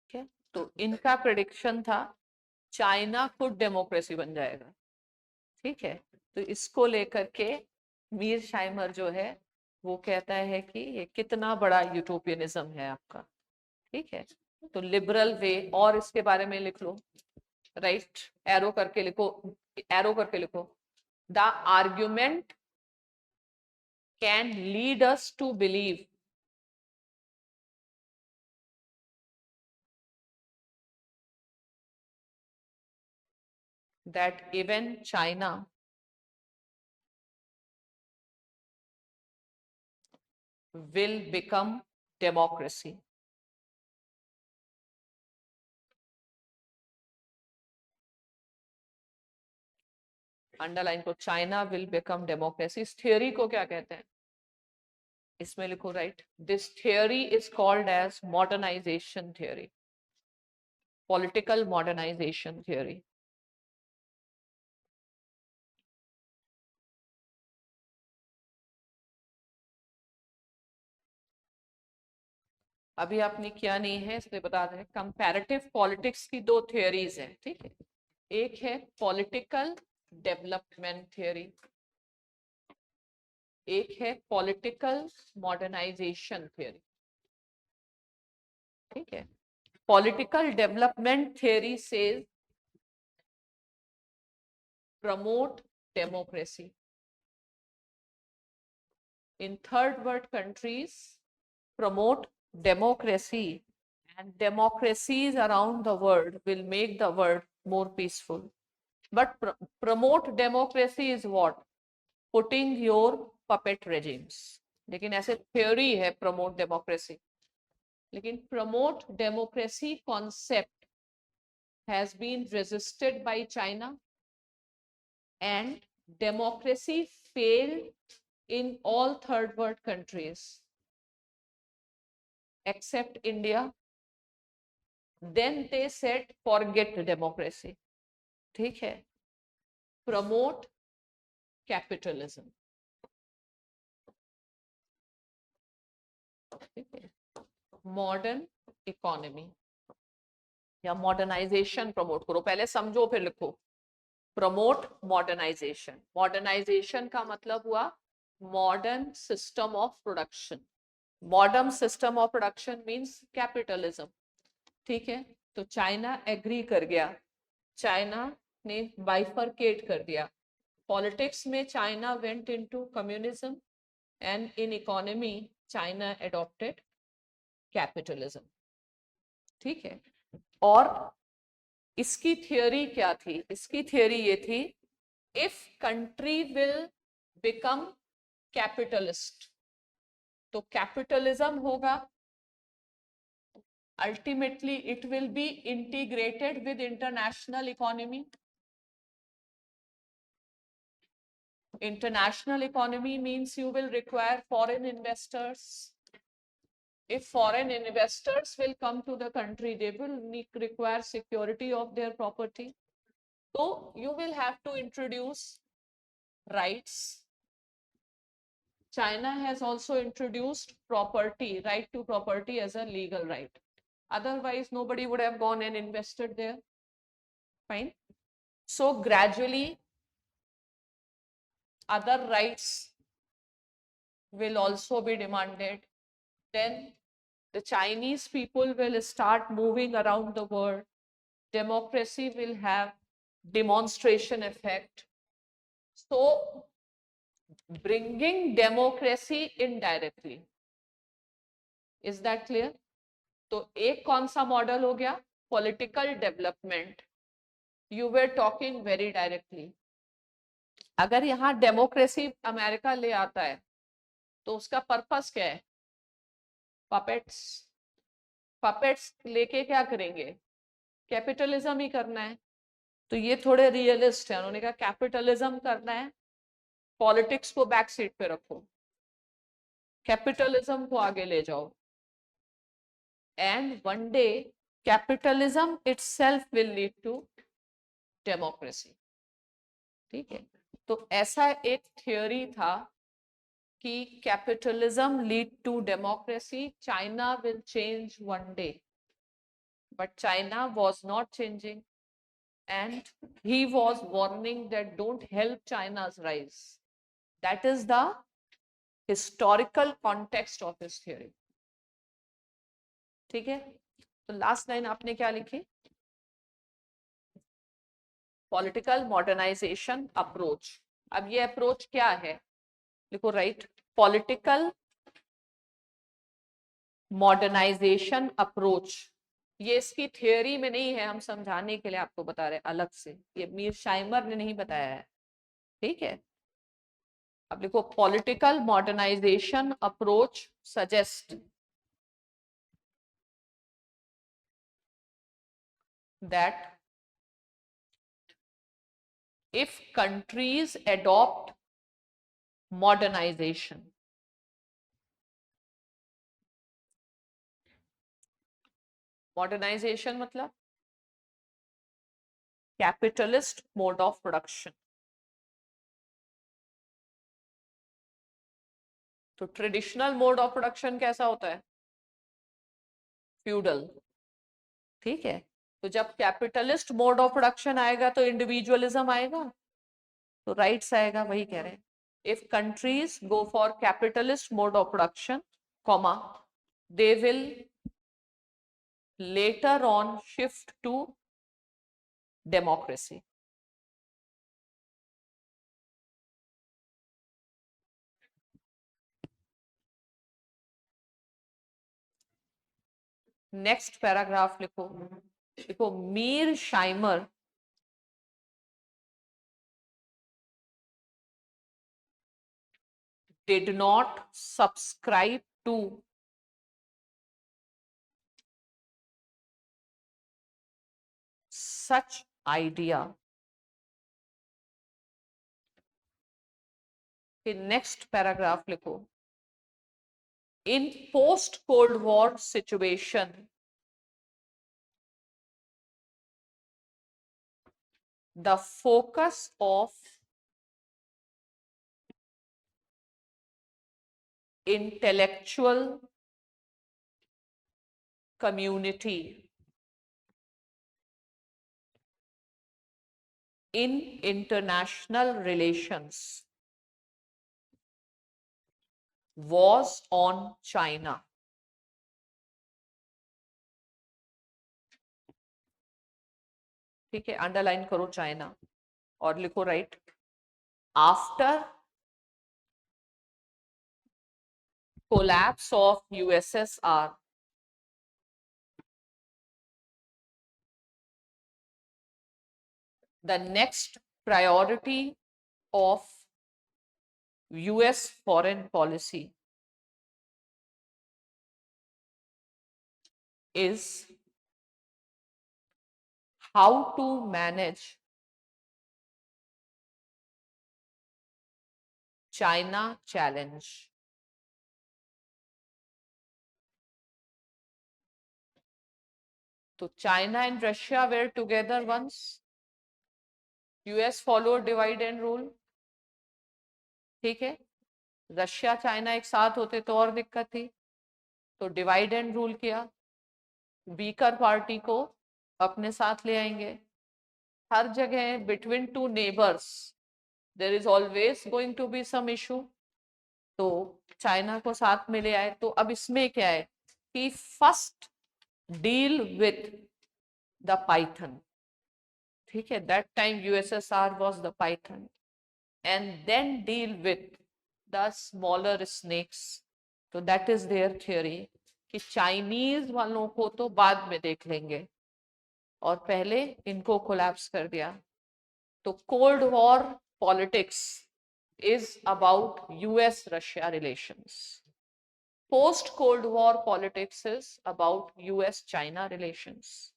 ठीक है, तो इनका प्रेडिक्शन था चाइना खुद डेमोक्रेसी बन जाएगा। ठीक है, तो इसको लेकर के मीर शाइमर जो है वो कहता है कि ये कितना बड़ा यूटोपियनिज्म है आपका। ठीक है, तो लिबरल वे, और इसके बारे में लिख लो, राइट, एरो करके लिखो, एरो करके लिखो, the argument can lead us to believe that even China will become democracy. Underline को, चाइना विल बिकम डेमोक्रेसी। इस थियोरी को क्या कहते हैं, इसमें लिखो, right, this theory is called as modernization theory, political modernization theory. अभी आपने किया नहीं है इसलिए बता दें, कंपैरेटिव पॉलिटिक्स की दो थियोरीज हैं। ठीक है, एक है पॉलिटिकल डेवलपमेंट थियोरी, एक है पॉलिटिकल मॉडर्नाइजेशन थियोरी। ठीक है, पॉलिटिकल डेवलपमेंट थियोरी से promote democracy in third world countries, promote democracy, and democracies around the world will make the world more peaceful. But promote democracy is what? Putting your puppet regimes. लेकिन ऐसे theory है promote democracy, लेकिन promote democracy concept has been resisted by China, and democracy failed in all third world countries except India. Then they said forget democracy. ठीक है, promote capitalism. ठीक है, modern economy या modernisation promote करो, पहले समझो फिर लिखो। प्रमोट मॉडर्नाइजेशन, मॉडर्नाइजेशन का मतलब हुआ modern system of production. Modern system of production means capitalism. ठीक है, तो चाइना एग्री कर गया, चाइना ने बाइफरकेट कर दिया। पॉलिटिक्स में China went into communism, and in economy China adopted capitalism. ठीक है, और इसकी थियोरी क्या थी, इसकी थियोरी ये थी, if country will become capitalist तो कैपिटलिज्म होगा, ultimately it will be integrated with international economy. International economy means you will require foreign investors. If foreign investors will come to the country, they will require security of their property. So you will have to introduce rights. China has also introduced property, right to property as a legal right. Otherwise, nobody would have gone and invested there. Fine. So gradually, other rights will also be demanded. Then the Chinese people will start moving around the world. Democracy will have demonstration effect. So bringing democracy indirectly. Is that clear? तो एक कौन सा model हो गया, political development, you where talking very directly. अगर यहाँ democracy America ले आता है तो उसका पर्पस क्या है, पपेट्स। पपेट्स लेके क्या करेंगे, कैपिटलिज्म ही करना है। तो ये थोड़े रियलिस्ट है, उन्होंने कहा कैपिटलिज्म करना है, पॉलिटिक्स को बैक सीट पे रखो, कैपिटलिज्म को आगे ले जाओ, and one day capitalism itself will lead to democracy. ठीक है, तो ऐसा एक थ्योरी था कि capitalism lead to democracy, China will change one day, but China was not changing, and he was warning that don't help China's rise. That is the historical context of his theory. ठीक है, तो last line आपने क्या लिखी? Political modernization approach. अब ये approach क्या है? लिखो, राइट, पॉलिटिकल मॉडर्नाइजेशन अप्रोच. ये इसकी थियोरी में नहीं है, हम समझाने के लिए आपको बता रहे हैं अलग से. ये मीरशाइमर ने नहीं बताया है, ठीक है. अब लिखो, political modernization approach suggest that if countries adopt modernization, modernization मतलब कैपिटलिस्ट मोड ऑफ प्रोडक्शन. तो ट्रेडिशनल मोड ऑफ प्रोडक्शन कैसा होता है? फ्यूडल. ठीक है, तो जब कैपिटलिस्ट मोड ऑफ प्रोडक्शन आएगा तो इंडिविजुअलिज्म आएगा, तो राइट्स आएगा. वही कह रहे हैं, if countries go for capitalist mode of production, comma, they will later on shift to democracy. Next paragraph लिखो. देखो, मीरशाइमर did not subscribe to such idea. Next paragraph लिखो, in post Cold War situation, the focus of intellectual community in international relations was on China. ठीक है, underline करो China और लिखो, right, after collapse of USSR, the next priority of US foreign policy is how to manage China challenge. So China and Russia were together once. US followed divide and rule. ठीक है, Russia China एक साथ होते तो और दिक्कत थी, तो डिवाइड एंड रूल किया. वीकर पार्टी को अपने साथ ले आएंगे. हर जगह between two neighbours there is always going to be some issue, तो चाइना को साथ में ले आए. तो अब इसमें क्या है कि first deal with the Python. ठीक है, that time USSR was the Python, and then deal with the smaller snakes. तो that is their theory कि चाइनीज वालों को तो बाद में देख लेंगे और पहले इनको कोलैप्स कर दिया. तो cold war politics is about US Russia relations. Post Cold War politics is about US China relations.